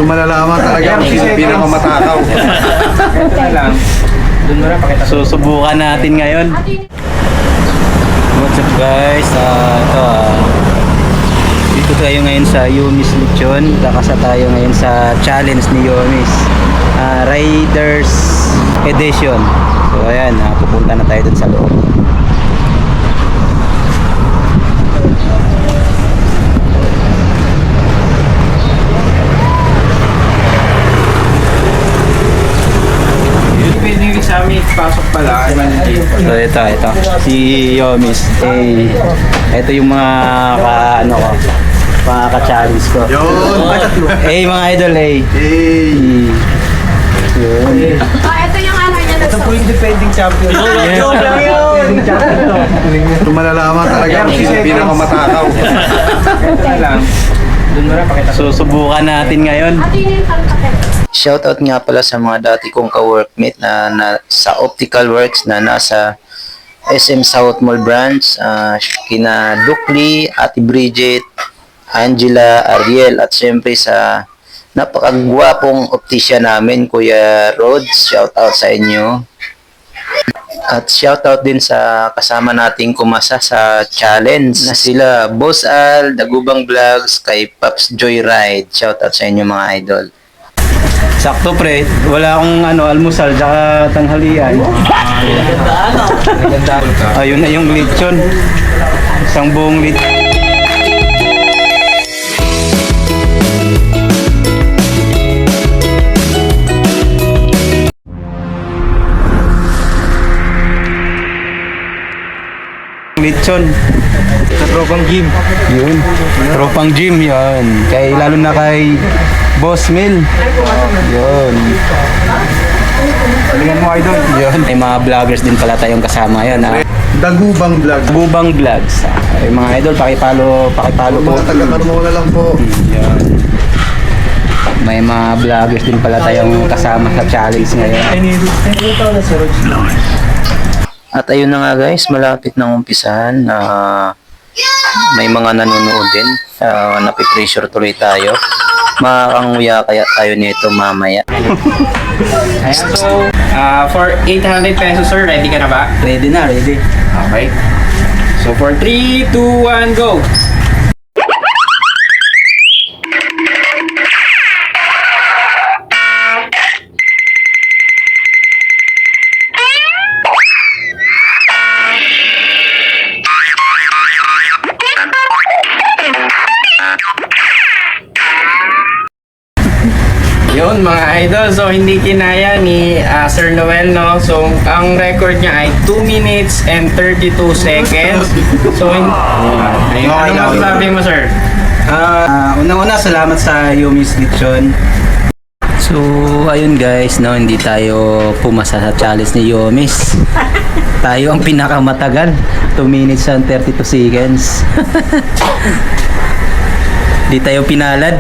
malalaman talaga ang pinakamatakaw. Ito na lang. Doon mo na pakita. So, subukan natin ngayon. What's up guys? Dito tayo ngayon sa Yumis Lechon. Kakasa tayo ngayon sa challenge ni Yumis. Riders Edition. So, ayan. Pupunta na tayo dun sa loob. Sa amin, pasok pala. So ito si Yomis. Ito yung mga mga ka-challenge ko. Yun! Mga idol Hey! Yun. Ito yung ano niya. Ito po yung defending champion. Joke lang yun. Ito malalaman talaga ang pinakamatakaw. Ito na lang. Doon mo na pakita. So subukan natin ngayon. Ito yung kalpate. Shoutout nga pala sa mga dati kong ka-workmate na sa Optical Works na nasa SM South Mall branch, kina Dukli, Ate Bridget, Angela, Ariel, at syempre sa napakagwapong optician namin, Kuya Rhodes. Shoutout sa inyo. At shoutout din sa kasama nating kumasa sa challenge na sila Boss Al, Dagubang Vlogs, kay Paps Joyride. Shoutout sa inyo mga idol. Sakto pre, wala akong almusal tsaka tanghalian. Ayun na yung lechon. Isang buong lechon. Lechon. Sa tropang gym. Yun. Tropang gym yun. Lalo na kay Boss Mil. Yun. Tingnan mo idol. Yun. May mga vloggers din pala tayong kasama yan. Dagubang Vlog. Gubang Vlogs. Ay, mga idol, pakipalo po. Mga taga-Carmona lang po. Yun. May mga vloggers din pala tayong kasama sa challenge ngayon. At ayun na nga guys, malapit na umpisahan. May mga nanonood din. Napipressure tuloy tayo. Makakanguya kaya tayo nito mamaya. Ayan, so, for 800 pesos sir, ready ka na ba? Ready na, ready. Okay. So, for 3, 2, 1, go! Yun mga idol, so hindi kinaya ni Sir Noel, no? So ang record niya ay 2 minutes and 32 seconds. So ano masasabi mo sir? Unang-una, salamat sa Yumis Lechon. So, ayun guys, no, hindi tayo pumasa sa challenge ni Yumis. Tayo ang pinakamatagal, 2 minutes and 32 seconds. Di tayo pinalad.